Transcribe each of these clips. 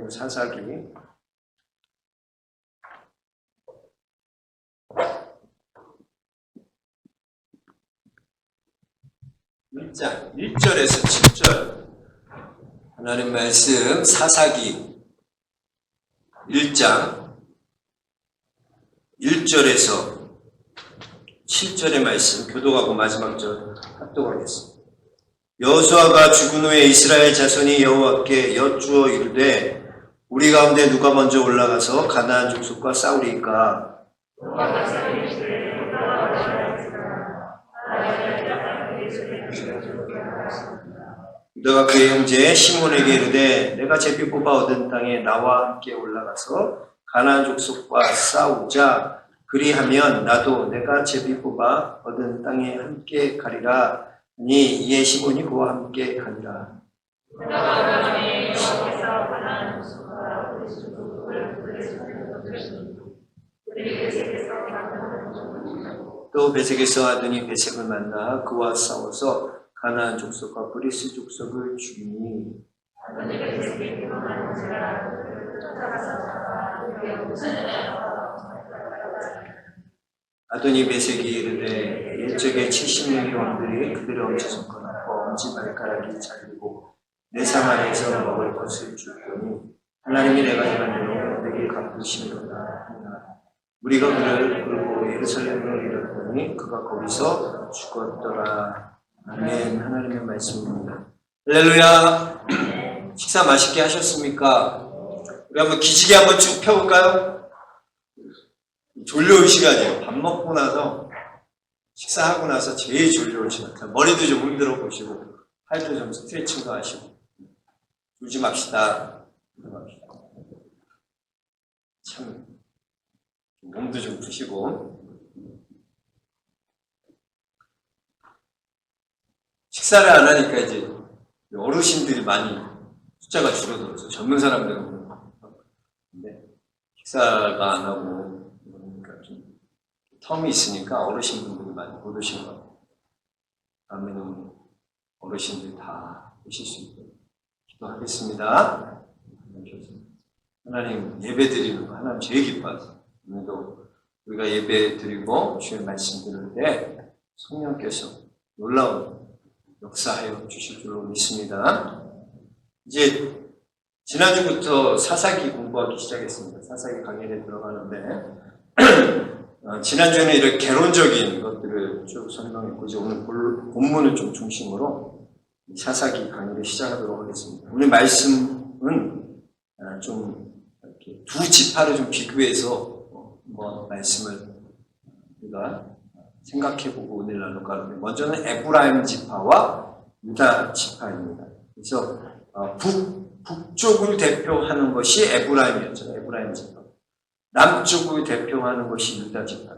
사사기 1장 1절에서 7절 하나님 말씀 사사기 1장 1절에서 7절의 말씀 교독하고 마지막 절 합독하겠습니다. 여호수아가 죽은 후에 이스라엘 자손이 여호와께 여쭈어 이르되 우리 가운데 누가 먼저 올라가서 가나안 족속과 싸우리까? 유다가 그의 형제 시몬에게 이르되 내가 제비 뽑아 얻은 땅에 나와 함께 올라가서 가나안 족속과 싸우자. 그리하면 나도 내가 제비 뽑아 얻은 땅에 함께 가리라. 니 이에 시몬이 그와 함께 가니라. 또 베색에서 아도니 베색을 만나 그와 싸워서 가나안 족속과 브리스 족속을 죽이니 아도니 베색이 이르되 일적에 70명의 왕들이 그들의 엄청 끊고 엄지 발가락이 잘리고 내 상 안에서 먹을 것을 줄 거니 하나님이 내가 행한 대로 내게 갚으시리로다 하니라. 우리가 그를 끌고 예루살렘으로 이르렀더니 그가 거기서 죽었더라. 아멘. 하나님의 말씀입니다. 할렐루야. 식사 맛있게 하셨습니까? 우리 한번 기지개 한번 쭉 펴볼까요? 졸려올 시간이에요. 밥 먹고 나서 식사하고 나서 제일 졸려올 시간. 머리도 좀 흔들어 보시고 팔도 좀 스트레칭도 하시고 졸지 맙시다. 참 몸도 좀 푸시고 식사를 안 하니까 이제 어르신들이 많이 숫자가 줄어들어서 젊은 사람들은 근데 식사가 안 하고 그러니까 좀 텀이 있으니까 어르신분들이 많이 못 오시는 것 같아요. 다음에는 어르신들이 다 오실 수 있도록 기도하겠습니다. 하나님 예배 드리는 거 하나님 제일 기뻐하세요. 오늘도 우리가 예배 드리고 주의 말씀 들을 때 성령께서 놀라운 역사하여 주실 줄로 믿습니다. 이제 지난주부터 사사기 공부하기 시작했습니다. 사사기 강의에 들어가는데 지난주에는 이렇게 개론적인 것들을 쭉 설명했고 이제 오늘 본문을 좀 중심으로 사사기 강의를 시작하도록 하겠습니다. 오늘 말씀은 좀 이렇게 두 지파를 좀 비교해서 한번 말씀을 우리가 생각해보고 오늘 나눌까 하는데 먼저는 에브라임 지파와 유다 지파입니다. 그래서 북쪽을 대표하는 것이 에브라임이었잖아요. 에브라임 지파. 남쪽을 대표하는 것이 유다 지파.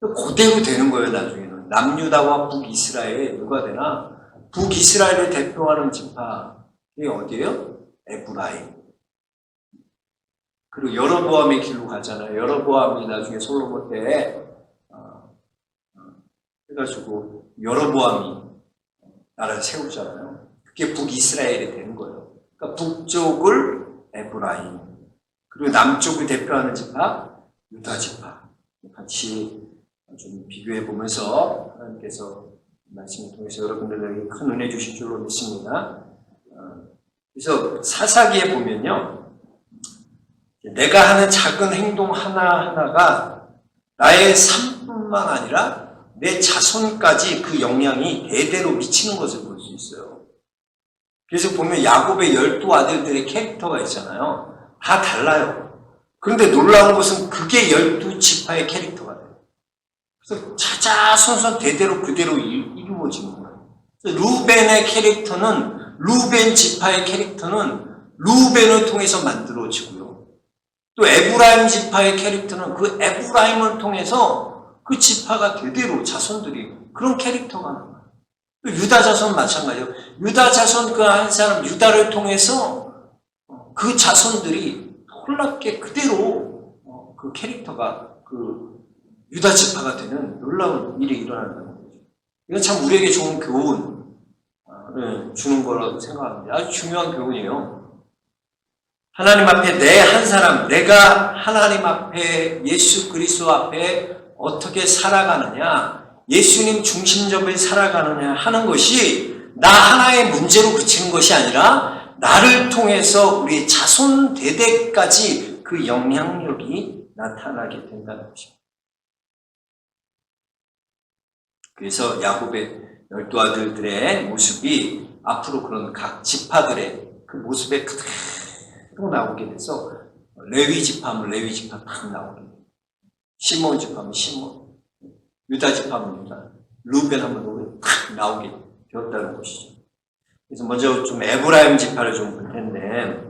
그대로 되는 거예요. 나중에는 남유다와 북이스라엘 누가 되나? 북이스라엘을 대표하는 지파이 어디예요? 에브라임. 그리고 여로보암의 길로 가잖아요. 여로보암이 나중에 솔로몬 때 해가지고 여로보암이 나라를 세우잖아요. 그게 북이스라엘이 되는 거예요. 그러니까 북쪽을 에브라임, 그리고 남쪽을 대표하는 지파 유다 지파 같이 좀 비교해 보면서 하나님께서 말씀을 통해서 여러분들에게 큰 은혜 주실 줄로 믿습니다. 그래서 사사기에 보면요, 내가 하는 작은 행동 하나하나가 나의 삶뿐만 아니라 내 자손까지 그 영향이 대대로 미치는 것을 볼 수 있어요. 그래서 보면 야곱의 12아들들의 캐릭터가 있잖아요. 다 달라요. 그런데 놀라운 것은 그게 12지파의 캐릭터가 돼요. 그래서 자자손손 대대로 그대로 이루어지는 거예요. 루벤의 캐릭터는, 루벤 지파의 캐릭터는 루벤을 통해서 만들어지고요. 또 에브라임 지파의 캐릭터는 그 에브라임을 통해서 그 지파가 대대로 자손들이 그런 캐릭터가 나는 거예요. 유다 자손 마찬가지예요. 유다 자손 그 한 사람 유다를 통해서 그 자손들이 놀랍게 그대로 그 캐릭터가 그 유다 지파가 되는 놀라운 일이 일어난다는 거죠. 이건 참 우리에게 좋은 교훈을 주는 거라고 생각합니다. 아주 중요한 교훈이에요. 하나님 앞에 내 한 사람, 내가 하나님 앞에 예수 그리스도 앞에 어떻게 살아가느냐, 예수님 중심적으로 살아가느냐 하는 것이 나 하나의 문제로 그치는 것이 아니라 나를 통해서 우리 자손 대대까지 그 영향력이 나타나게 된다는 것입니다. 그래서 야곱의 12아들들의 모습이 앞으로 그런 각 지파들의 그 모습에 그대로 나오게 돼서 레위 지파면 레위 지파 딱 나오게 돼요. 시몬 지파면 시몬, 유다 지파면 유다, 루벤 하면 루벤 딱 나오게 되었다는 것이죠. 그래서 먼저 좀 에브라임 지파를 좀 볼 텐데,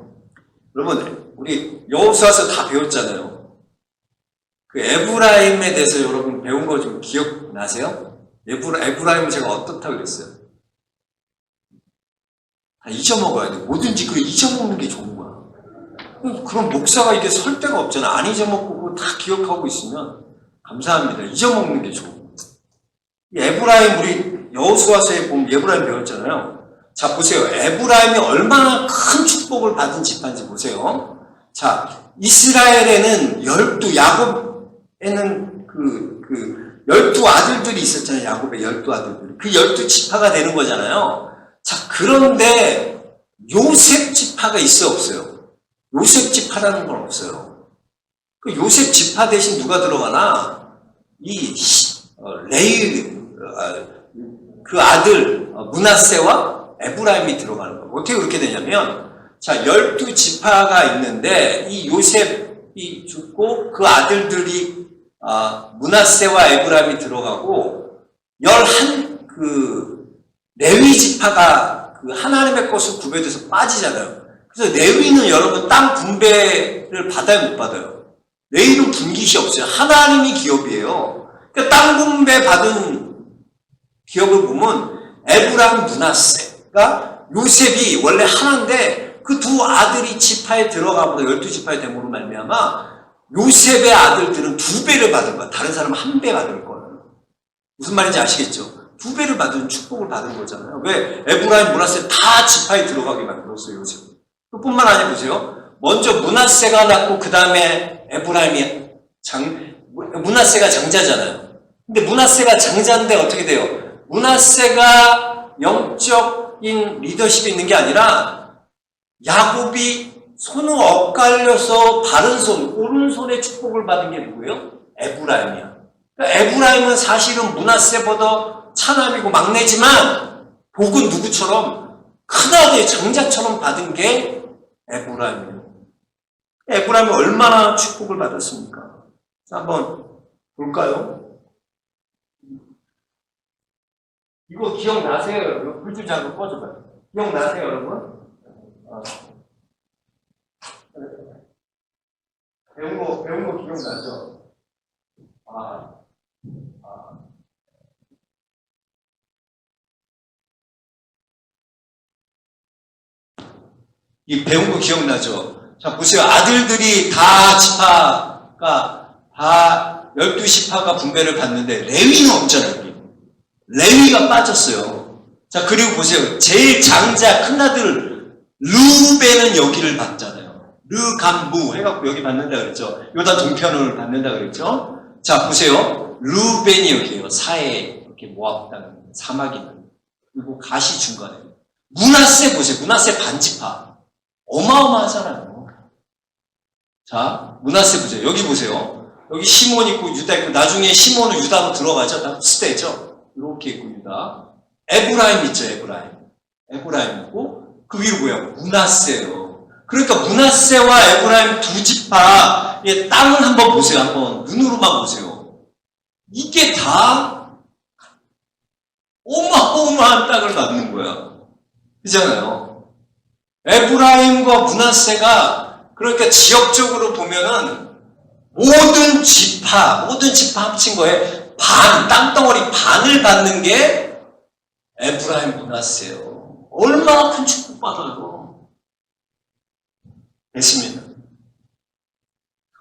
여러분 우리 여호수아서 다 배웠잖아요. 그 에브라임에 대해서 여러분 배운 거 좀 기억나세요? 에브라임은 제가 어떻다고 그랬어요? 다 잊어먹어야 돼. 뭐든지 그 잊어먹는 게 좋은 거야. 그럼 목사가 이게 설 데가 없잖아. 안 잊어먹고 다 기억하고 있으면 감사합니다. 잊어먹는 게 좋은 거야. 에브라임 우리 여호수아서에 보면 에브라임 배웠잖아요. 자 보세요. 에브라임이 얼마나 큰 축복을 받은 집단인지 보세요. 자 이스라엘에는 야곱에는 12아들들이 있었잖아요. 야곱의 12아들들이. 그 12지파가 되는 거잖아요. 자, 그런데 요셉 지파가 있어 없어요? 요셉 지파라는 건 없어요. 그 요셉 지파 대신 누가 들어가나? 그 아들 므낫세와 에브라임이 들어가는 거예요. 어떻게 그렇게 되냐면, 자, 12지파가 있는데 이 요셉이 죽고 그 아들들이 므낫세와 에브라임이 들어가고 11 레위 지파가 그 하나님의 것을 구별돼서 빠지잖아요. 그래서 레위는 여러분 땅 분배를 받아요, 못 받아요? 레위는 분깃이 없어요. 하나님이 기업이에요. 그러니까 땅 분배 받은 기업을 보면 에브라임, 므낫세가 요셉이 원래 하나인데 그 두 아들이 지파에 들어가면서 12지파에 됨으로 말미암아 요셉의 아들들은 2배를 받은 거야. 다른 사람은 1배 받을 거예요. 무슨 말인지 아시겠죠? 2배를 받은 축복을 받은 거잖아요. 왜? 에브라임, 므낫세 다 지파에 들어가게 만들었어요, 요셉. 그뿐만 아니라 보세요. 먼저 므낫세가 낳고 그 다음에 에브라임이 므낫세가 장자잖아요. 근데 므낫세가 장자인데 어떻게 돼요? 므낫세가 영적인 리더십이 있는 게 아니라 야곱이 손을 엇갈려서 바른 손, 오른손의 축복을 받은 게 누구예요? 에브라임이야. 그러니까 에브라임은 사실은 므낫세보다 차남이고 막내지만 복은 누구처럼 큰아들 장자처럼 받은 게 에브라임이에요. 에브라임이 얼마나 축복을 받았습니까? 자, 한번 볼까요? 이거 기억나세요, 여러분? 불 좀 잠깐 꺼줘봐요. 기억나세요, 여러분? 배운 거 기억나죠? 이 배운 거 기억나죠? 자, 보세요. 아들들이 다 지파가, 다 12지파가 분배를 받는데, 레위는 없잖아요, 여기. 레위가 빠졌어요. 자, 그리고 보세요. 제일 장자, 큰아들, 루벤은 여기를 받잖아요. 르감부 해갖고 여기 받는다 그랬죠. 요다 동편을 받는다 그랬죠. 자, 보세요. 루벤이 여기에요. 사해, 이렇게 모압 땅, 사막이 있는. 그리고 가시 중간에. 므낫세 보세요. 므낫세 반지파. 어마어마하잖아요. 자, 므낫세 보세요. 여기 보세요. 여기 시몬 있고 유다 있고 나중에 시몬은 유다로 들어가죠. 다 스테죠. 이렇게 있고 유다. 에브라임 있죠. 에브라임 있고 그 위로 뭐야? 므낫세예요. 그러니까 므낫세와 에브라임 두 지파의 땅을 한번 보세요. 한번 눈으로만 보세요. 이게 다 어마어마한 땅을 받는 거야. 그잖아요. 에브라임과 므낫세가 그러니까 지역적으로 보면은 모든 지파 합친 거에 땅덩어리 반을 받는 게 에브라임, 므낫세예요. 얼마나 큰 축복받아요. 됐습니다.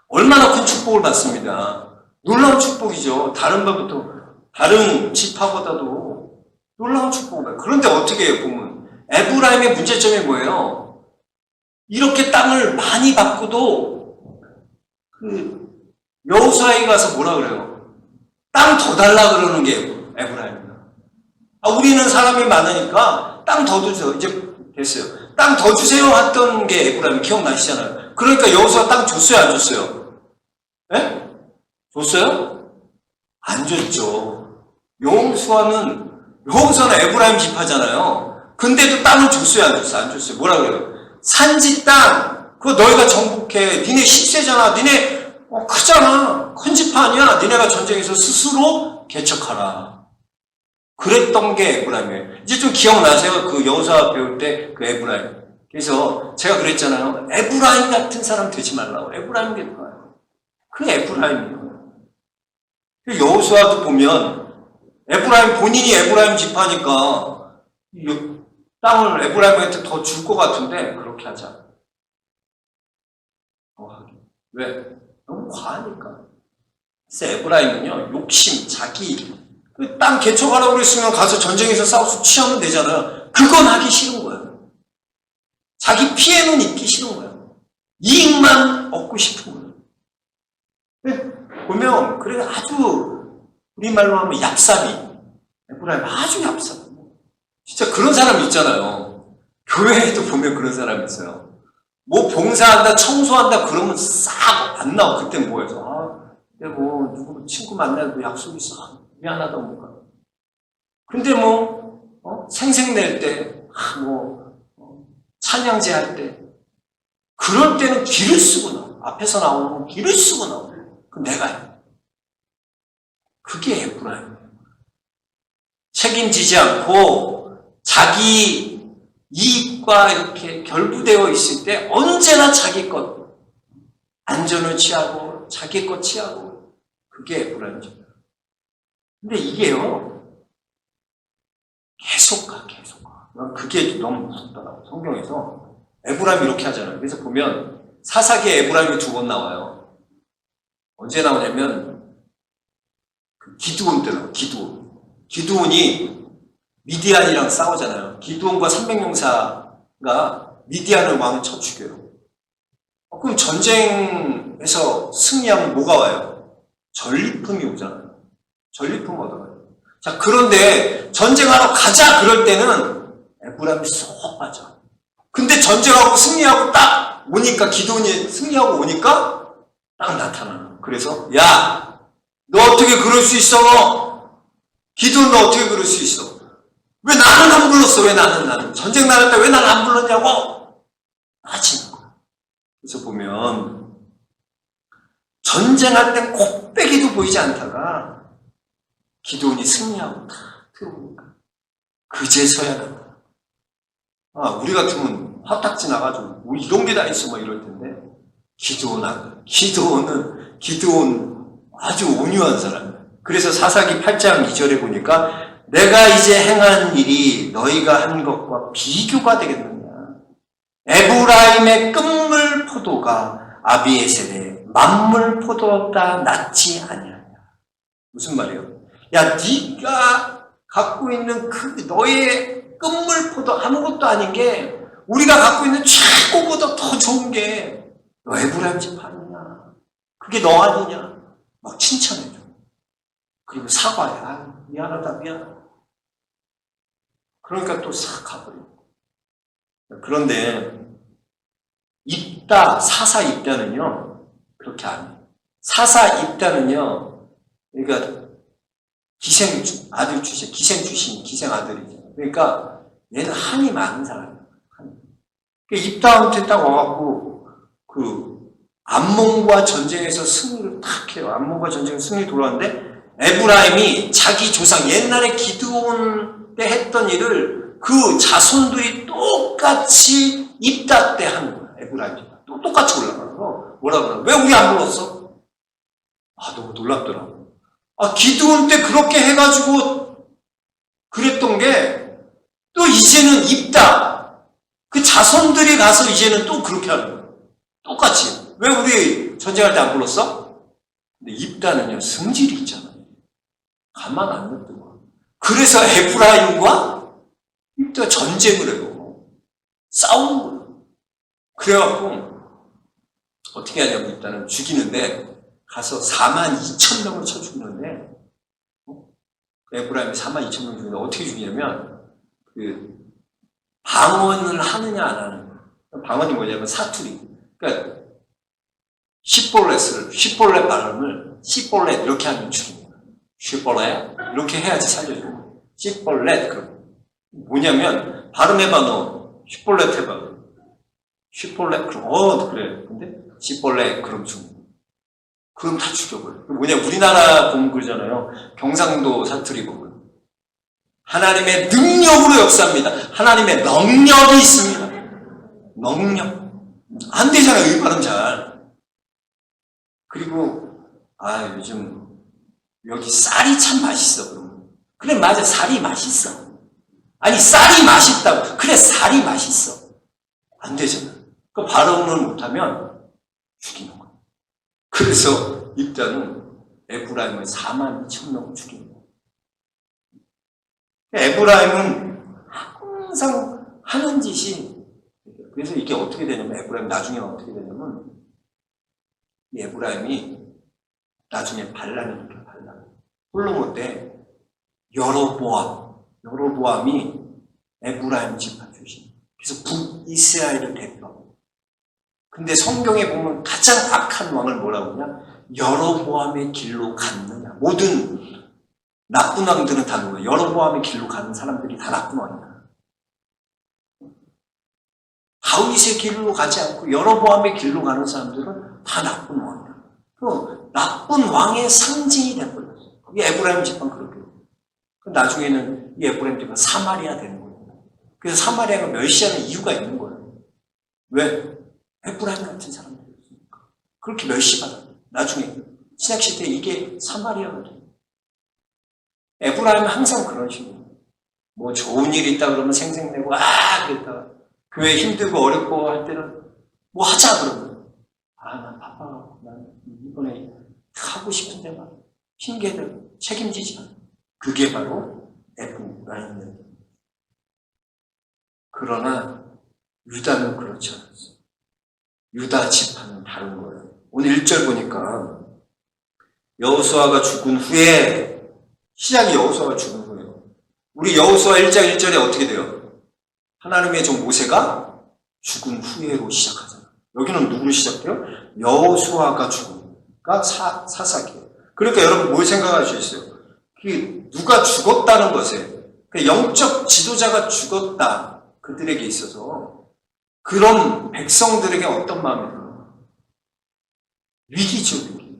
얼마나 큰 축복을 받습니다. 놀라운 축복이죠. 다른 지파보다도 놀라운 축복을 받아요. 그런데 어떻게 해요, 보면? 에브라임의 문제점이 뭐예요? 이렇게 땅을 많이 받고도 그 여호수아에 가서 뭐라 그래요? 땅 더 달라 그러는 게 에브라임이야. 우리는 사람이 많으니까 땅 더 주세요. 이제 됐어요. 땅 더 주세요 했던 게 에브라임 기억나시잖아요. 그러니까 여호수아 땅 줬어요, 안 줬어요? 예? 줬어요? 안 줬죠. 여호수아는 에브라임 지파잖아요. 근데도 땅을 줬어요, 안 줬어요? 안 줬어요. 뭐라 그래요? 산지 땅, 그거 너희가 정복해. 니네 10세잖아. 니네 크잖아. 큰 지파 아니야. 니네가 전쟁에서 스스로 개척하라. 그랬던 게 에브라임이에요. 이제 좀 기억나세요? 그 여호수아 배울 때 그 에브라임. 그래서 제가 그랬잖아요. 에브라임 같은 사람 되지 말라고. 에브라임 게 뭐예요? 그 에브라임이에요. 여호수아도 보면 에브라임 본인이 에브라임 지파니까 땅을 에브라임한테 더 줄 것 같은데 그렇게 하자. 왜? 너무 과하니까. 그래서 에브라임은요, 욕심, 자기 그 땅 개척하라고 그랬으면 가서 전쟁에서 싸워서 취하면 되잖아요. 그건 하기 싫은 거예요. 자기 피해는 입기 싫은 거예요. 이익만 얻고 싶은 거예요. 보면 그래 아주 우리말로 하면 얍삽이. 에브라임 아주 얍삽. 진짜 그런 사람 있잖아요. 교회에도 보면 그런 사람 있어요. 뭐 봉사한다, 청소한다 그러면 싹 안 나와. 그때 뭐해서 내가 뭐 누구 친구 만나고 약속 있어. 미안하다 뭔가. 근데 뭐 생색낼 때, 찬양제 할 때, 그럴 때는 길을 쓰고 나와. 앞에서 나오는 길을 쓰고 나와. 그럼 내가 해. 그게 에브라임. 책임지지 않고 자기 이익과 이렇게 결부되어 있을 때 언제나 자기 것 안전을 취하고 자기 것 취하고 그게 에브라임이죠. 근데 이게요 계속 가. 그게 너무 무섭더라고. 성경에서 에브라임 이렇게 하잖아요. 그래서 보면 사사기에 에브라임이 2번 나와요. 언제 나오냐면 기드온 때 나와요. 기드온이 미디안이랑 싸우잖아요. 기드온과 300용사가 미디안을 왕을 쳐 죽여요. 그럼 전쟁에서 승리하면 뭐가 와요? 전리품이 오잖아요. 전리품 얻어가요. 자, 그런데 전쟁하러 가자 그럴 때는 에브라임이 쏙 빠져. 근데 전쟁하고 승리하고 딱 오니까 기드온이 승리하고 오니까 딱 나타나는. 그래서 야, 너 어떻게 그럴 수 있어? 기드온 너 어떻게 그럴 수 있어? 왜 나는 안 불렀어? 왜 나는 전쟁 나갈 때 왜 나는 안 불렀냐고? 나지는 거야. 그래서 보면 전쟁할 땐 곱빼기도 보이지 않다가 기드온이 승리하고 다 들어오니까 그제서야 간다. 우리 같으면 화딱지 나가지고 뭐 이런 게 다 있어 뭐 이럴 텐데 기드온 아주 온유한 사람이야. 그래서 사사기 8장 2절에 보니까 내가 이제 행한 일이 너희가 한 것과 비교가 되겠느냐. 에브라임의 끝물 포도가 아비에셀의 만물 포도보다 낫지 아니하냐. 무슨 말이에요? 야, 네가 갖고 있는 그 너의 끝물 포도 아무것도 아닌 게 우리가 갖고 있는 최고보다 더 좋은 게 너 에브라임 지파 아니냐. 그게 너 아니냐. 막 칭찬해줘. 그리고 사과해. 미안하다. 그러니까 또 싹 가버리고. 그런데 사사 입다는요 그렇게 안 해요. 사사 입다는요 그러니까 기생 아들이죠. 그러니까 얘는 한이 많은 사람이에요. 입다한테 딱 와갖고 암몬과 전쟁에서 승리를 탁 해요. 암몬과 전쟁에서 승리 돌아왔는데 에브라임이 자기 조상 옛날에 기드온 때 했던 일을 그 자손들이 똑같이 입다 때 하는 거야. 에브라임이 똑같이 올라가서 뭐라 그러나? 왜 우리 안 불렀어? 너무 놀랍더라고. 기드온 때 그렇게 해가지고 그랬던 게 또 이제는 입다. 그 자손들이 가서 이제는 또 그렇게 하는 거예요. 똑같이. 왜 우리 전쟁할 때 안 불렀어? 근데 입다는요 성질이 있잖아요. 가만 안 냅두고. 그래서 에브라임과 입다 전쟁을 해요. 싸우는 거예요. 그래갖고 어떻게 하냐고 일단은 죽이는데 가서 42,000명을 쳐 죽이는데 에브라임이 42,000명 죽이는데 어떻게 죽이냐면 그 방언을 하느냐 안 하느냐. 방언이 뭐냐면 사투리. 그러니까 시볼렛 발음을 시볼렛 이렇게 하면 죽입니다. 시볼렛 이렇게 해야지 살려줘요. 시볼렛 그럼 뭐냐면 발음해봐 너 시볼렛 해봐. 시볼렛 그럼 그래. 근데 시볼렛 그럼 죽는. 그럼 다 죽여버려. 뭐냐 우리나라 보면 그러잖아요. 경상도 사투리 보면 하나님의 능력으로 역사합니다. 하나님의 능력이 있습니다. 능력. 안 되잖아요. 이 발음 잘. 그리고 요즘 여기 쌀이 참 맛있어. 그러면. 그래 맞아. 쌀이 맛있어. 아니 쌀이 맛있다고. 그래 쌀이 맛있어. 안 되잖아. 그 발음을 못하면 죽이는 거야. 그래서 일단은 에브라임을 42,000명을 죽이는 거야. 에브라임은 항상 하는 짓이 그래서 이게 어떻게 되냐면 에브라임 나중에 어떻게 되냐면 이 에브라임이 나중에 반란이 일으켜 반란. 홀로몬 때 여로보암이 에브라임 지파 출신. 그래서 북이스라엘을 대표하고. 근데 성경에 보면 가장 악한 왕을 뭐라고 하냐? 여로보암의 길로 갔느냐. 모든 나쁜 왕들은 다 누구야? 여로보암의 길로 가는 사람들이 다 나쁜 왕이야. 다윗의 길로 가지 않고 여로보암의 길로 가는 사람들은 다 나쁜 왕이야. 그 나쁜 왕의 상징이 돼버렸어. 그게 에브라임 지파는 그렇게. 나중에는 이 에브라임 지파가 사마리아 되는 거예요. 그래서 사마리아가 멸시하는 이유가 있는 거예요. 왜? 에브라임 같은 사람들이었으니까. 그렇게 멸시받았어요. 나중에 신약시대에 이게 사마리아가 돼요. 에브라임은 항상 그런 식으로 뭐 좋은 일이 있다 그러면 생색내고 그랬다가 교회 힘들고 어렵고 할 때는 뭐 하자 그러면 난 바빠가지고 난 이번에 하고 싶은데 막 핑계대고 책임지지 않아. 그게 바로 에브라임이에요. 그러나 유다는 그렇지 않았어요. 유다 지파는 다른 거예요. 오늘 1절 보니까 여호수아가 죽은 후에 시작이 여호수아가 죽은 후예요. 우리 여호수아 1장 1절에 어떻게 돼요? 하나님의 종 모세가 죽은 후에로 시작하잖아요. 여기는 누구로 시작돼요? 여호수아가 죽은가 사사기예요. 그러니까 여러분 뭘 생각할 수 있어요? 누가 죽었다는 것에 영적 지도자가 죽었다. 그들에게 있어서 그런 백성들에게 어떤 마음이 들어요? 위기죠, 위기.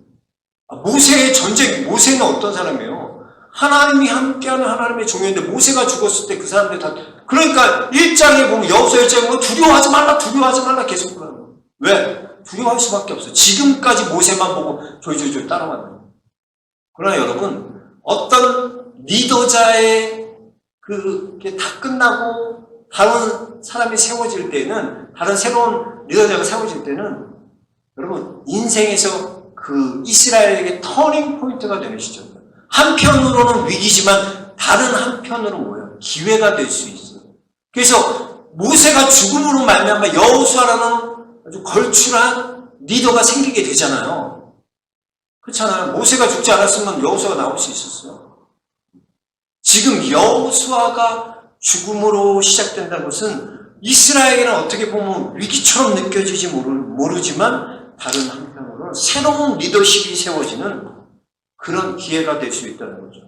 모세의 전쟁, 모세는 어떤 사람이에요? 하나님이 함께하는 하나님의 종이었는데 모세가 죽었을 때 그 사람들 다 그러니까 1장에 보면 여호수아 1장에 보면 두려워하지 말라 계속 그러는 거예요. 왜? 두려워할 수밖에 없어요. 지금까지 모세만 보고 조이조이 따라가는 거예요. 그러나 여러분 어떤 리더자의 그게 다 끝나고 다른 사람이 세워질 때는 다른 새로운 리더자가 세워질 때는 여러분 인생에서 그 이스라엘에게 터닝 포인트가 되는 시점이에요. 한편으로는 위기지만 다른 한편으로는 뭐예요? 기회가 될 수 있어요. 그래서 모세가 죽음으로 말미암아 여호수아라는 아주 걸출한 리더가 생기게 되잖아요. 그렇잖아요. 모세가 죽지 않았으면 여호수아가 나올 수 있었어요. 지금 여호수아가 죽음으로 시작된다는 것은 이스라엘에게는 어떻게 보면 위기처럼 느껴지지 모르지만 다른 한편으로는 새로운 리더십이 세워지는 그런 기회가 될 수 있다는 거죠.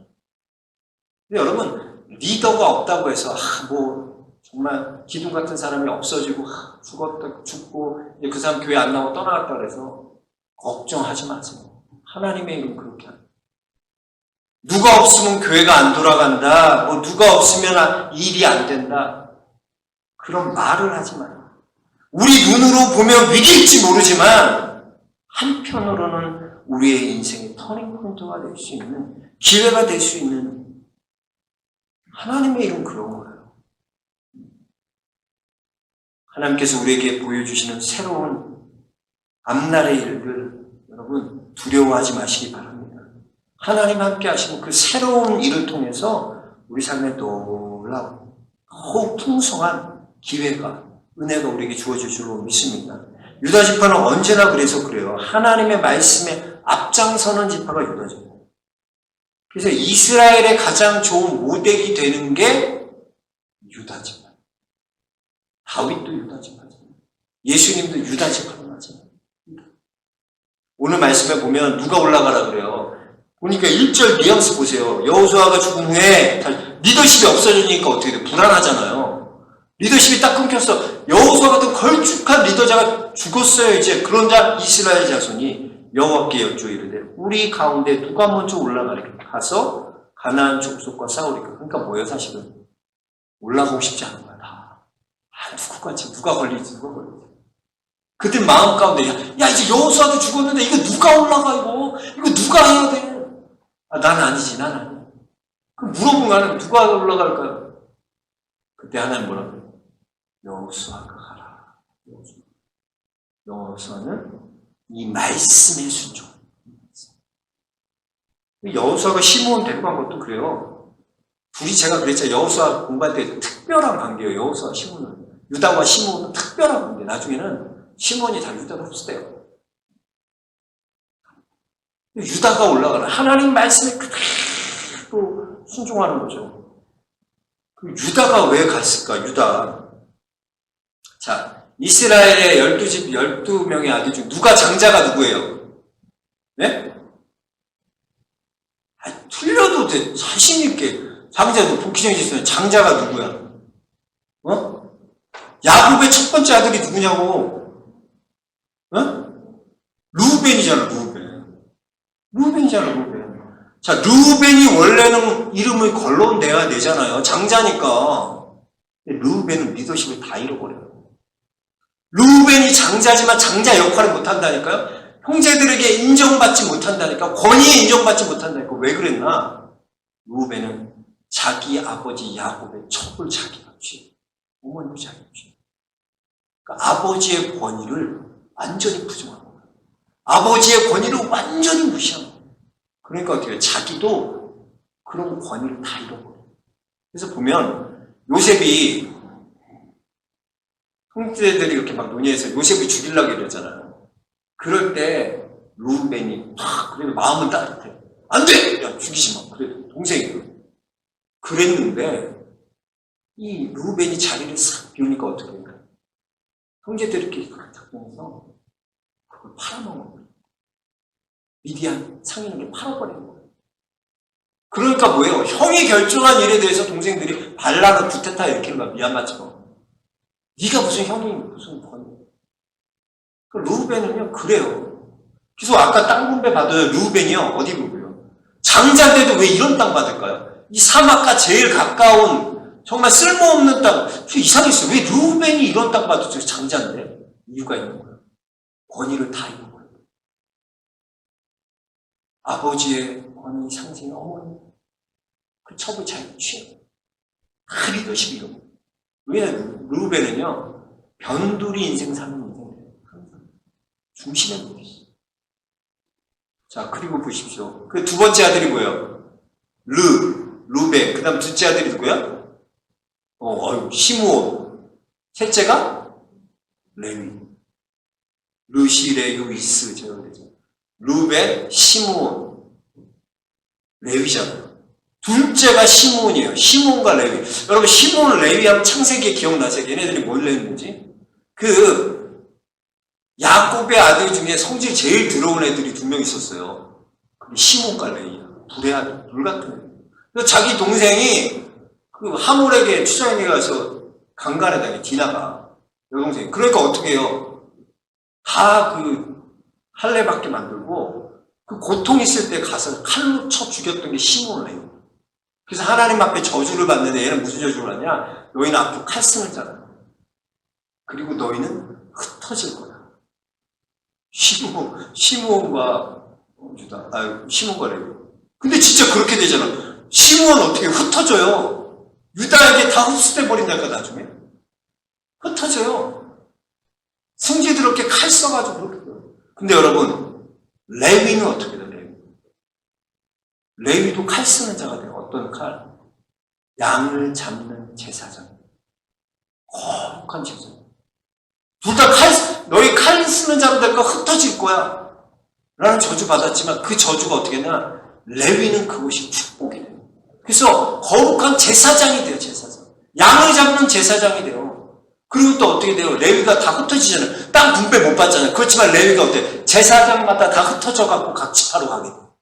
근데 여러분, 리더가 없다고 해서, 정말 기둥 같은 사람이 없어지고, 죽고, 이제 그 사람 교회 안 나오고 떠나갔다 그래서, 걱정하지 마세요. 하나님의 이름 그렇게 하는. 누가 없으면 교회가 안 돌아간다, 누가 없으면 일이 안 된다. 그런 말을 하지 마요. 우리 눈으로 보면 위기일지 모르지만, 한편으로는 우리의 인생의 터닝 포인트가 될 수 있는 기회가 될 수 있는 하나님의 이름 그런 거예요. 하나님께서 우리에게 보여주시는 새로운 앞날의 일들 여러분 두려워하지 마시기 바랍니다. 하나님 함께 하시는 그 새로운 일을 통해서 우리 삶에 놀라운 더욱 풍성한 기회가 은혜가 우리에게 주어질 줄로 믿습니다. 유다 지파는 언제나 그래서 그래요. 하나님의 말씀에 앞장서는 지파가 유다 지파. 그래서 이스라엘의 가장 좋은 모델이 되는 게 유다 지파. 다윗도 유다 지파죠. 예수님도 유다 지파로 맞아요. 오늘 말씀에 보면 누가 올라가라 그래요. 보니까 1절 뉘앙스 보세요. 여호수아가 죽은 후에 리더십이 없어지니까 어떻게 돼? 불안하잖아요. 리더십이 딱 끊겼어. 여호수아 같은 걸쭉한 리더자가 죽었어요. 이제 그런 자 이스라엘 자손이 여호와께 여쭈어 이르되 우리 가운데 누가 먼저 올라가서 가나안 족속과 싸우리까. 그러니까 뭐예요 사실은? 올라가고 싶지 않은 거야 다. 누구같이 누가 걸리지. 그때 마음 가운데 야 이제 여호수아도 죽었는데 이거 누가 올라가 이거 누가 해야 돼? 난 아니지 난 아니야. 그럼 물어보면 나는 누가 올라갈까요? 그때 하나님 뭐라고 해요? 여호수아가 가라. 여호수아는 이 말씀에 순종. 여호수아가 시므온 데리고 간 것도 그래요. 둘이 제가 그랬잖아요. 여호수아 공부할 때 특별한 관계예요. 여호수아 시므온은. 유다와 시므온은 특별한 관계. 나중에는 시므온이 다 유다로 흡수돼요. 유다가 올라가라. 하나님 말씀에 그대로 순종하는 거죠. 유다가 왜 갔을까? 유다. 자, 이스라엘의 12명의 아들 중 누가 장자가 누구예요? 네? 틀려도 돼. 자신있게. 장자도 복귀정이 있으면 장자가 누구야? 야곱의 첫 번째 아들이 누구냐고? 루벤이잖아, 루벤. 자, 루벤이 원래는 이름을 걸러내야 되잖아요. 장자니까. 루벤은 리더십을 다 잃어버려요. 루벤이 장자지만 장자 역할을 못한다니까요. 형제들에게 인정받지 못한다니까. 권위에 인정받지 못한다니까. 왜 그랬나? 루벤은 자기 아버지 야곱의 첩을 자기가 취해. 어머니도 자기가 취해. 그러니까 아버지의 권위를 완전히 부정한 거예요. 아버지의 권위를 완전히 무시한 거예요. 그러니까 어떻게 해요? 자기도 그런 권위를 다 잃어버려요. 그래서 보면 요셉이 형제들이 이렇게 막 논의해서 요셉을 죽이려고 이러잖아요. 그럴 때 루벤이 그래도 마음은 따뜻해. 안 돼! 야, 죽이지 마. 그래도 동생이. 그랬는데 이 루벤이 자리를 싹 비우니까 어떻게 해요? 형제들끼리 작정해서 그걸 팔아먹은 거예요. 미디안 상인에게 팔아버리는 거예요. 그러니까 뭐예요? 형이 결정한 일에 대해서 동생들이 반란을 구테타 일으키는 거야. 미얀마처럼. 네가 무슨 형이 무슨 권위. 루벤은요 그래요. 그래서 아까 땅 분배 받아요. 루벤이요 어디 분배요? 장자인데도 왜 이런 땅 받을까요? 이 사막과 제일 가까운 정말 쓸모없는 땅. 이상했어요. 왜 루벤이 이런 땅 받았죠? 장자인데. 이유가 있는 거예요. 권위를 다 잃은 거예요. 아버지의 권위 상징 어머니. 그 첩을 잘 취해요. 다 리더십이 이런 거예요. 왜냐면 루벤은요 변두리 인생 사는 인생이에요. 항상 중심에 놓여 있어요. 자 그리고 보십시오. 그 두 번째 아들이 뭐예요? 루벤. 그 다음 둘째 아들이 누구야? 시므온. 셋째가 레위. 르시레유이스 제가 그랬죠. 루벤, 시므온, 레위잖아요. 둘째가 시므온이에요. 시므온과 레위. 여러분 시므온, 레위하면 창세기에 기억나세요? 얘네들이 뭘 했는지? 야곱의 아들 중에 성질 제일 더러운 애들이 두 명 있었어요. 시므온과 레위야. 불의 아들, 불 같은 애들. 그래서 자기 동생이 하몰에게 추장에게 가서 강간에다가 디나가 여동생이. 그러니까 어떻게 해요? 다 할례받게 만들고 그 고통 있을 때 가서 칼로 쳐 죽였던 게 시므온, 레위. 그래서 하나님 앞에 저주를 받는데 얘는 무슨 저주를 하냐? 너희는 앞으로 칼씀을 자라. 그리고 너희는 흩어질 거야. 시므온과 레위. 근데 진짜 그렇게 되잖아. 시므온은 어떻게 흩어져요? 유다에게 다 흡수돼 버린다니까 나중에. 흩어져요. 승지들럽게 칼 써가지고 그렇게 돼요. 근데 여러분 레위는 어떻게 돼요? 레위도 칼 쓰는 자가 돼요. 어떤 칼? 양을 잡는 제사장. 거룩한 제사장. 둘 다 너희 칼 쓰는 자로 될까 흩어질 거야. 라는 저주 받았지만 그 저주가 어떻게 되냐? 레위는 그것이 축복이 돼요. 그래서 거룩한 제사장이 돼요, 제사장. 양을 잡는 제사장이 돼요. 그리고 또 어떻게 돼요? 레위가 다 흩어지잖아요. 땅 분배 못 받잖아요. 그렇지만 레위가 어때요? 제사장마다 다 흩어져갖고 각 지파로 가게 돼요.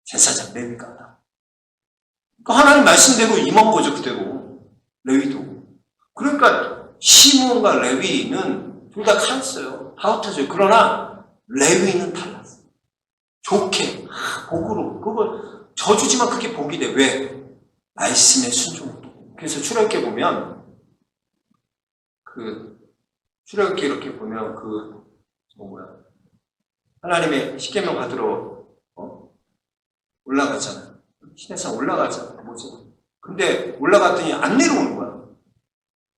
제사장, 레위가 다. 그러니까 하나님 말씀대로 임원보죠, 그대로. 레위도. 그러니까 시므온과 레위는 둘 다 칼써요. 다 흩어져요. 그러나 레위는 달랐어요. 좋게, 복으로. 그거 저주지만 그게 복이 돼. 왜? 말씀에 순종했기. 그래서 출애굽기 보면 출애굽기 이렇게 보면 하나님의 십계명 받으러 올라갔잖아요. 시내산 올라가잖아요. 뭐지? 근데 올라갔더니 안 내려오는 거야.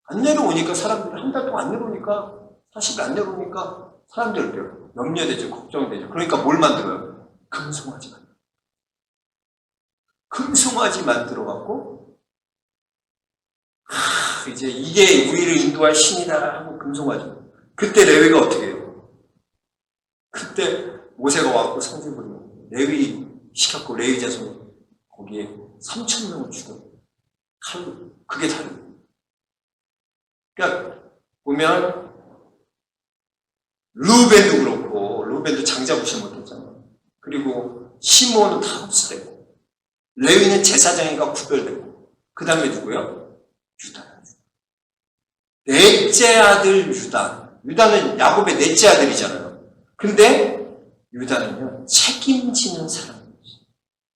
안 내려오니까 사람들이 한 달 동안 안 내려오니까 40일 안 내려오니까 사람들 염려되죠. 걱정되죠. 그러니까 뭘 만들어요? 금송아지 만들어요. 금송아지 만들어갖고 이제 이게 우리를 인도할 신이다 하고 금송아지. 그때 레위가 어떻게 해요? 그때 모세가 와갖고 성전으로 레위 시켰고 레위 자손 거기에 3,000명을 죽여요. 칼로. 그게 다르요. 그러니까 보면 루벤도 그렇고 루벤도 장자부시 못했잖아요. 그리고 시므온은 다 흡수되고 레위는 제사장이가 구별되고 그 다음에 누구요? 유다. 넷째 아들 유다. 유다는 야곱의 넷째 아들이잖아요. 근데 유다는요 책임지는 사람이었어요.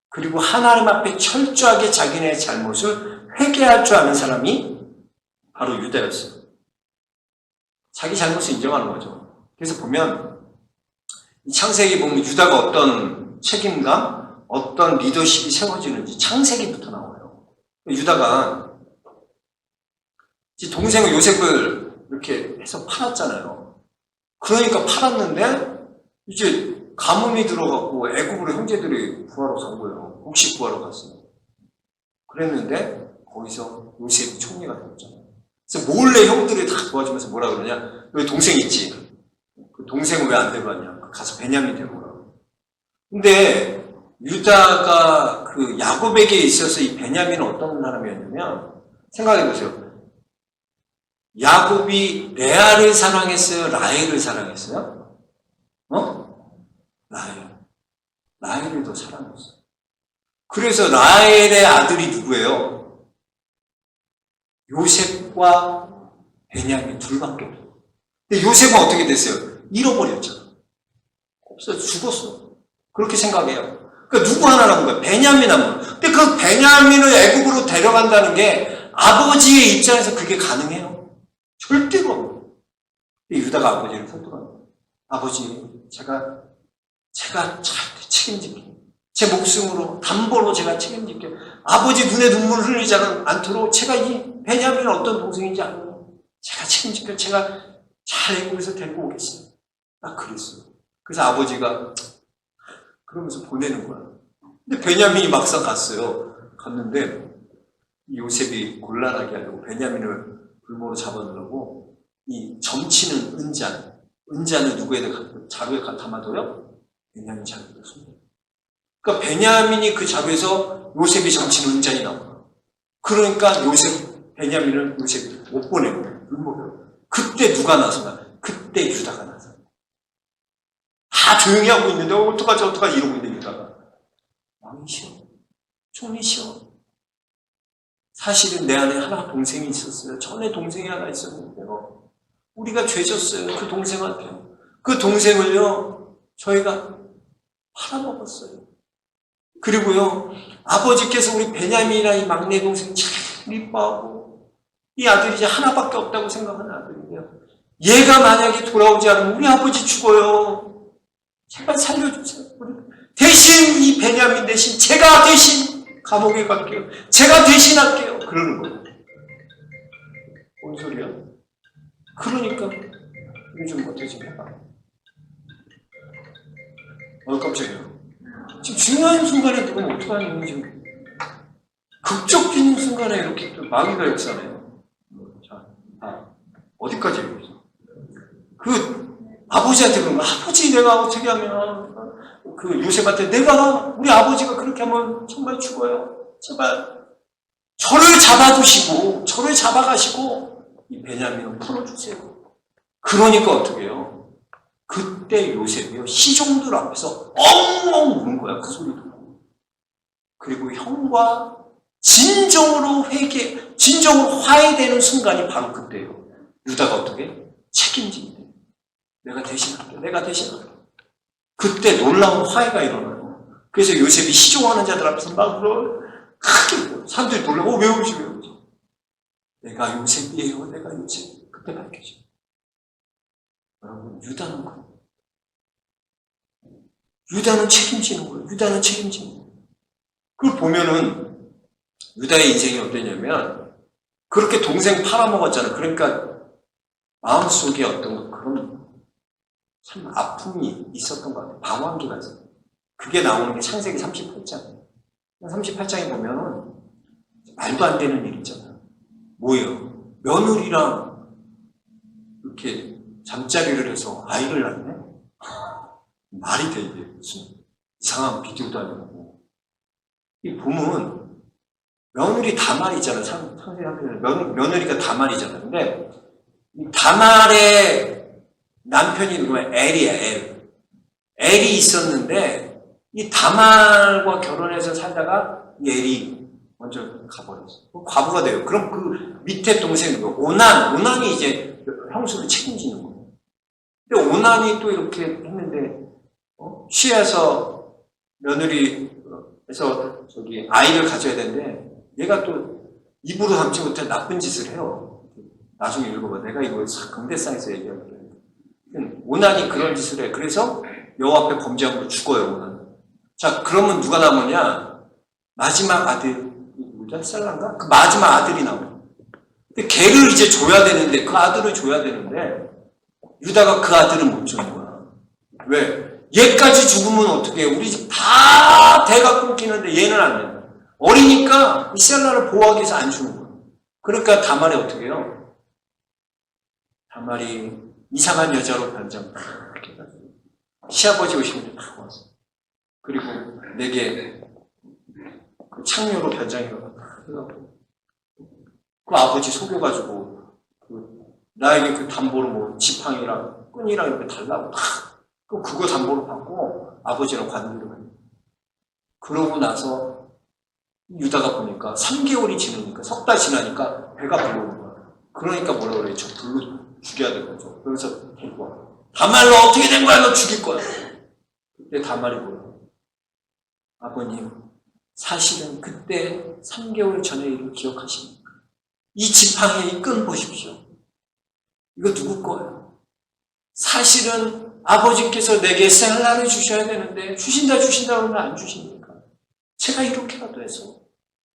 그리고 하나님 앞에 철저하게 자기네 잘못을 회개할 줄 아는 사람이 바로 유다였어요. 자기 잘못을 인정하는 거죠. 그래서 보면 이 창세기 보면 유다가 어떤 책임감, 어떤 리더십이 세워지는지 창세기부터 나와요. 유다가 동생 요셉을 이렇게 해서 팔았잖아요. 그러니까 팔았는데 이제 가뭄이 들어가고 애굽으로 형제들이 구하러 간 거예요. 곡식 구하러 갔어요. 그랬는데 거기서 요셉이 총리가 되었잖아요. 그래서 몰래 형들이 다 도와주면서 뭐라 그러냐? 여기 동생 있지? 그 동생은 왜 안 데려갔냐? 가서 베냐민 데려오라고. 근데 유다가 그 야곱에게 있어서 이 베냐민은 어떤 사람이었냐면 생각해보세요. 야곱이 레아를 사랑했어요? 라헬을 사랑했어요? 라헬을 더 사랑했어요. 그래서 라헬의 아들이 누구예요? 요셉과 베냐민 둘밖에 없어요. 근데 요셉은 어떻게 됐어요? 잃어버렸잖아. 없어요. 죽었어. 그렇게 생각해요. 그러니까 누구 하나 남은 거예요? 베냐민 한 분. 근데 그 베냐민을 애굽으로 데려간다는 게 아버지의 입장에서 그게 가능해요? 절대로. 유다가 아버지를 설득합니다. 아버지, 제가 잘 책임질게요. 제 목숨으로, 담보로 제가 책임질게요. 아버지 눈에 눈물을 흘리지 않도록 제가 이 베냐민은 어떤 동생인지 알고 제가 책임질게요. 제가 잘 애굽에서 데리고 오겠어요. 딱 그랬어요. 그래서 아버지가 그러면서 보내는 거야. 근데 베냐민이 막상 갔어요. 갔는데 요셉이 곤란하게 하려고 베냐민을 불모로 잡아놓으려고 이 점치는 은잔을 누구에다 자루에 담아둬요? 베냐민 자루에 손. 그러니까 베냐민이 그 자루에서 요셉이 점치는 은잔이 나와요. 그러니까 베냐민을 요셉이 못 보내고 불모로. 그때 누가 나서나? 그때 유다가 나서. 다 조용히 하고 있는데 어떡하지 이러고 있는데 유다가 왕이시여, 총리시여. 사실은 내 안에 하나 동생이 있었어요. 전에 동생이 하나 있었는데요. 우리가 죄졌어요. 그 동생한테요. 그 동생을요 저희가 팔아먹었어요. 그리고요 아버지께서 우리 베냐민이나 이 막내 동생 참 이뻐하고 이 아들이 이제 하나밖에 없다고 생각하는 아들인데요. 얘가 만약에 돌아오지 않으면 우리 아버지 죽어요. 제발 살려주세요. 대신 이 베냐민 대신 제가 대신 감옥에 갈게요. 제가 대신할게요. 그러는 거예요. 뭔 소리야? 그러니까 요즘 어떻게 해봐? 깜짝이야. 지금 중요한 순간에 누구는 어떡하니? 지금 극적인 순간에 이렇게 또 마귀가 역사네요. 자, 어디까지 읽었어? 아버지한테 그런 거야. 아버지, 내가 어떻게 하면, 요셉한테 우리 아버지가 그렇게 하면 정말 죽어요. 제발, 저를 잡아두시고, 저를 잡아가시고, 이 베냐민을 풀어주세요. 그러니까 어떻게 해요? 그때 요셉이요, 시종들 앞에서 엉엉 우는 거야, 그 소리 듣고. 그리고 형과 진정으로 화해되는 순간이 바로 그때예요. 유다가 어떻게? 책임진대. 내가 대신할게. 그때 놀라운 화해가 일어나요. 그래서 요셉이 시종하는 자들 앞에서 막 크게 사람들이 놀라고 왜 울지? 내가 요셉이에요. 내가 요셉. 그때 밝혀져. 여러분, 유다는 책임지는 거예요. 그걸 보면은 유다의 인생이 어땠냐면 그렇게 동생 팔아먹었잖아요. 그러니까 마음속에 어떤 그런 참 아픔이 있었던 것 같아요. 방황기가 있어요. 그게 나오는 게 창세기 38장. 38장에 보면은 말도 안 되는 일 있잖아요. 뭐예요? 며느리랑 이렇게 잠자리를 해서 아이를 낳네? 말이 돼, 이게. 무슨 이상한 비디오도 아니고. 이 보면 며느리 다말이잖아요. 며느리가 다말이잖아요. 근데 이 다말의 남편이 누구야? 엘이야, 엘. 엘이 있었는데 이 다말과 결혼해서 살다가 이 엘이 먼저 가버렸어. 과부가 돼요. 그럼 그 밑에 동생이 오난이 이제 형수를 책임지는 거예요. 근데 오난이 또 이렇게 했는데 취해서 며느리에서 아이를 가져야 되는데 얘가 또 입으로 담지 못해 나쁜 짓을 해요. 나중에 읽어봐. 내가 이거 강대상에서 얘기할게. 오난이 그런 짓을 해. 그래서 여호와 앞에 범죄한 거 죽어요, 오난. 자, 그러면 누가 남으냐? 마지막 아들, 셀란가? 그 마지막 아들이 나와요. 근데 걔를 이제 줘야 되는데, 그 아들을 줘야 되는데, 유다가 그 아들을 못 주는 거야. 왜? 얘까지 죽으면 어떻게 해? 우리 집 다 대가 끊기는데 얘는 안 돼. 어리니까 이 셀라를 보호하기 위해서 안 주는 거야. 그러니까 다말이 어떻게 해요? 다말이 이상한 여자로 변장. 시아버지 오시면 다 와서. 그리고 내게 그 창녀로 변장해가지고 그 아버지 속여가지고 나에게 그 담보로 뭐 지팡이랑 끈이랑 이렇게 달라고 그거 담보로 받고 아버지랑 관계를 해요. 그러고 나서 유다가 보니까 3개월이 지나니까 석 달 지나니까 배가 불러오는 거야. 그러니까 뭐라 그래? 저 불로 죽여야 될 거죠. 그래서 데리고 와. 다말로 어떻게 된 거야? 너 죽일 거야. 그때 다말이 뭐야? 아버님, 사실은 그때 3개월 전에 일을 기억하십니까? 이 지팡이에 이 끈 보십시오. 이거 누구 거예요? 사실은 아버지께서 내게 셀라를 주셔야 되는데 주신다 그러면 안 주십니까? 제가 이렇게라도 해서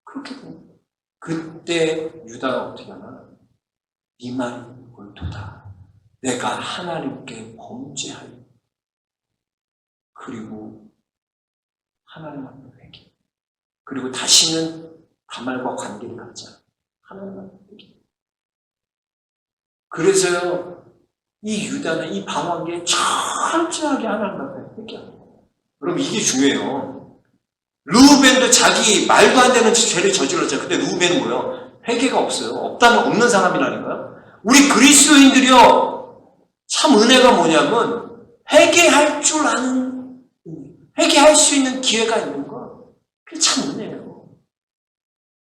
그렇게 됩니다. 그때 유다가 어떻게 하나? 네 말이 옳도다. 내가 하나님께 범죄하여 그리고 하나님 앞에 회개 그리고 다시는 다말과 관계를 갖자. 하나님 앞에 회개. 그래서요 이 유다는 이 방황기에 철저하게 하나님 앞에 회개합니다. 그럼 이게 중요해요. 르우벤도 자기 말도 안 되는 죄를 저질렀잖아요. 근데 르우벤은 뭐예요? 회개가 없어요. 없는 사람이라니까요. 우리 그리스도인들이요. 참 은혜가 뭐냐면 회개할 줄 아는 회개할 수 있는 기회가 있는 거. 그게 참 은혜예요.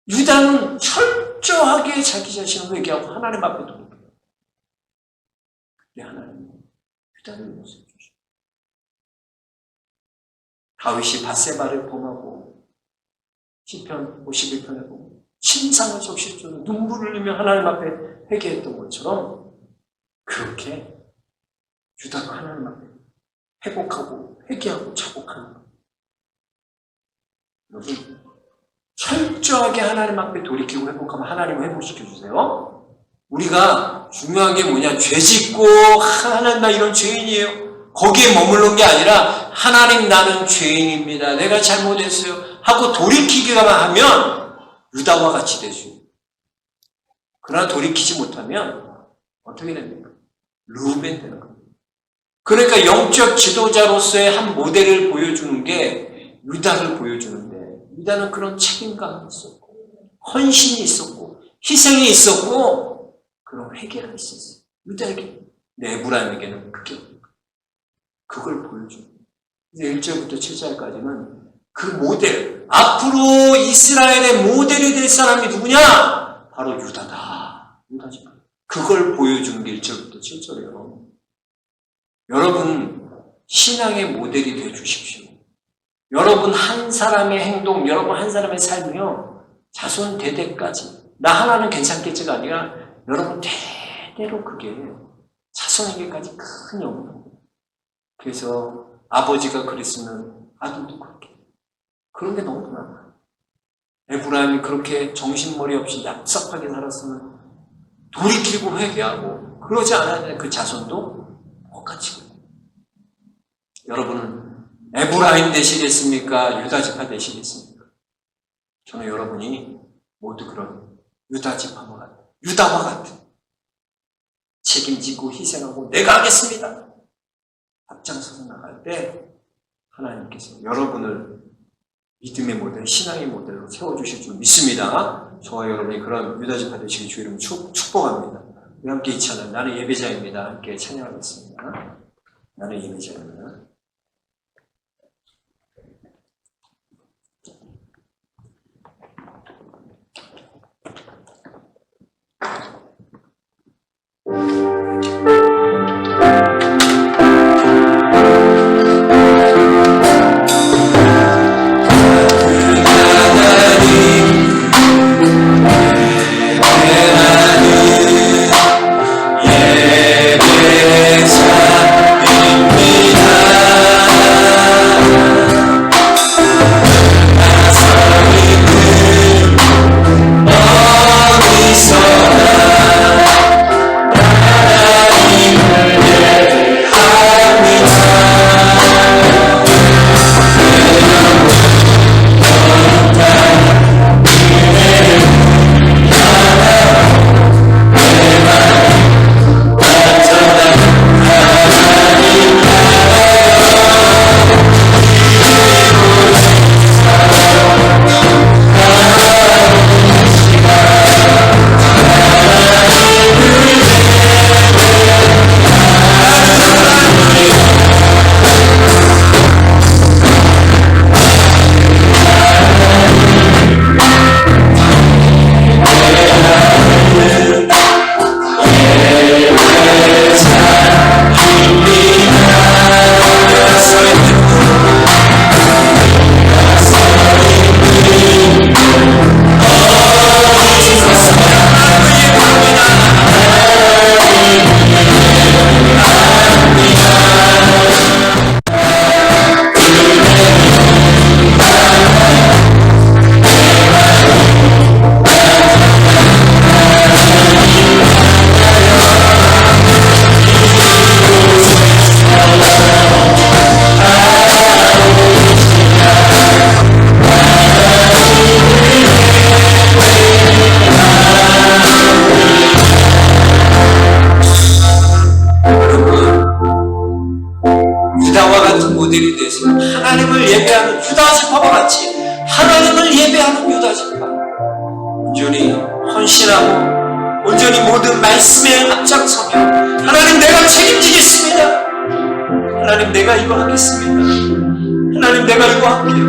유다는 철저하게 자기 자신을 회개하고 하나님 앞에 돌이켜요. 그때 하나님은 유다를 용서해 주시고 다윗이 밧세바를 범하고 시편 51편에 보면 신상을 적실 줄로 눈물을 흘리며 하나님 앞에 회개했던 것처럼 그렇게 유다가 하나님 앞에 회복하고 회개하고 자복하는 것. 여러분 철저하게 하나님 앞에 돌이키고 회복하면 하나님을 회복시켜주세요. 우리가 중요한 게 뭐냐? 죄 짓고 하나님 나 이런 죄인이에요. 거기에 머물는 게 아니라 하나님 나는 죄인입니다. 내가 잘못했어요. 하고 돌이키기만 하면 유다와 같이 되죠. 그러나 돌이키지 못하면 어떻게 됩니까? 르우벤 되는 겁니다. 그러니까 영적 지도자로서의 한 모델을 보여주는 게 유다를 보여주는데, 유다는 그런 책임감이 있었고 헌신이 있었고 희생이 있었고 그런 회개가 있었어요. 유다에게. 에브라임에게는 그게 없는 거예요. 그걸 보여줘요. 1절부터 7절까지는 그 모델, 앞으로 이스라엘의 모델이 될 사람이 누구냐? 바로 유다다. 유다지. 그걸 보여주는 게 1절부터 7절이에요. 여러분, 신앙의 모델이 되어 주십시오. 여러분 한 사람의 행동, 여러분 한 사람의 삶이요, 자손 대대까지 나 하나는 괜찮겠지가 아니라 여러분 대대로 그게 자손에게까지 큰 영향을. 그래서 아버지가 그랬으면 아들도 그렇게. 그런 게 너무 많아요. 에브라임이 그렇게 정신머리 없이 얍삽하게 살았으면 돌이키고 회개하고 그러지 않아야 그 자손도 똑같이. 여러분은 에브라임 되시겠습니까? 유다 지파 되시겠습니까? 저는 여러분이 모두 그런 유다 지파와 같은, 유다와 같은 책임지고 희생하고 내가 하겠습니다. 앞장서서 나갈 때 하나님께서 여러분을 믿음의 모델, 신앙의 모델로 세워주실 줄 믿습니다. 저와 여러분이 그런 유다 지파 되시길 주 이름으로 축복합니다. 우리 함께 이 찬양, 나는 예배자입니다. 함께 찬양하겠습니다. 나는 예배자입니다. 하나님을 예배하는 유다 지파와 같이 하나님을 예배하는 유다 지파, 온전히 헌신하고 온전히 모든 말씀에 앞장서며 하나님 내가 책임지겠습니다. 하나님 내가 이거 하겠습니다. 하나님 내가 이거 할게요.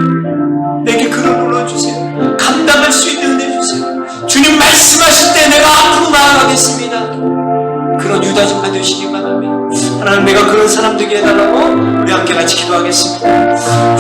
내게 그런 은혜 주세요. 감당할 수 있는 은혜 주세요. 주님 말씀하실 때 내가 앞으로 나아가겠습니다. 그런 유다 지파 되시기 바랍니다. 하나님 내가 그런 사람 되게 해달라고 우리 함께 같이 기도하겠습니다.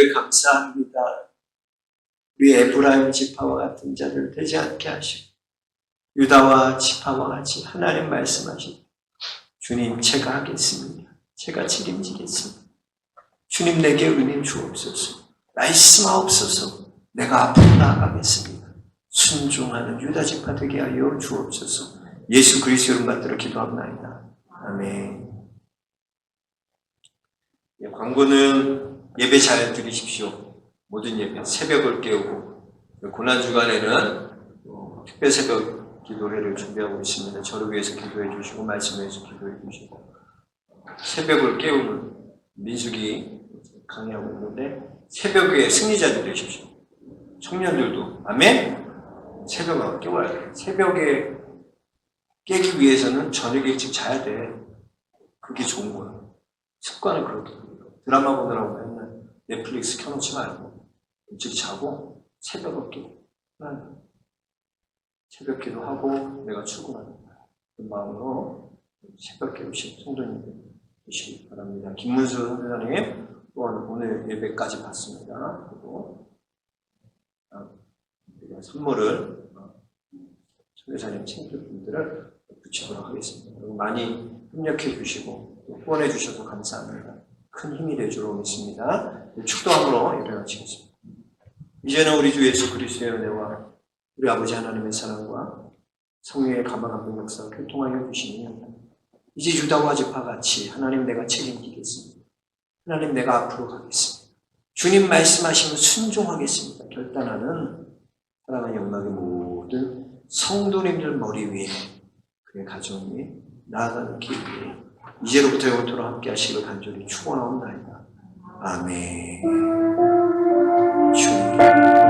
예배 감사합니다. 우리 에브라임 지파와 같은 자들 되지 않게 하시고 유다와 지파와 같이 하나님 말씀하시고 주님 제가 하겠습니다. 제가 책임지겠습니다. 주님 내게 은혜 주옵소서. 말씀하옵소서. 내가 앞으로 나아가겠습니다. 순종하는 유다 지파 되게 하여 주옵소서. 예수 그리스도 이름 받들어 기도합나이다. 아멘. 예, 광고는 예배 잘 드리십시오. 모든 예배 새벽을 깨우고 고난주간에는 특별 새벽 기도회를 준비하고 있습니다. 저를 위해서 기도해 주시고 말씀을 위해서 기도해 주시고 새벽을 깨우는 민숙이 강의하고 있는데 새벽에 승리자들 되십시오. 청년들도 아멘. 새벽을 깨워야 돼. 새벽에 깨기 위해서는 저녁에 일찍 자야 돼. 그게 좋은 거야. 습관을 그렇게 드라마 보느라고 맨날 넷플릭스 켜놓지 말고 일찍 자고 새벽을 깨워. 새벽 기도하고 내가 출근하는 그 마음으로 새벽 깨우신 성도님들 되시기 바랍니다. 김문수 선생님 또한 오늘 예배까지 봤습니다. 그리고 우리가 선물을 선교사님 친구분들을 붙이도록 하겠습니다. 많이 협력해 주시고 후원해 주셔서 감사합니다. 큰 힘이 되주로 믿습니다. 축도함으로 예배를 마치겠습니다. 이제는 우리 주 예수 그리스도의 은혜와 우리 아버지 하나님의 사랑과 성령의 감화감동 역사가 교통하여 주시니 이제 유다와 지파 같이 하나님 내가 책임지겠습니다. 하나님 내가 앞으로 가겠습니다. 주님 말씀하시면 순종하겠습니다. 결단하는 사랑하는 영광의 모든 성도님들 머리 위에 그의 가정 위에 나아가는 길 위에 이제로부터 영원토록 함께 하시기를 간절히 축원하옵나이다. 아멘. 주님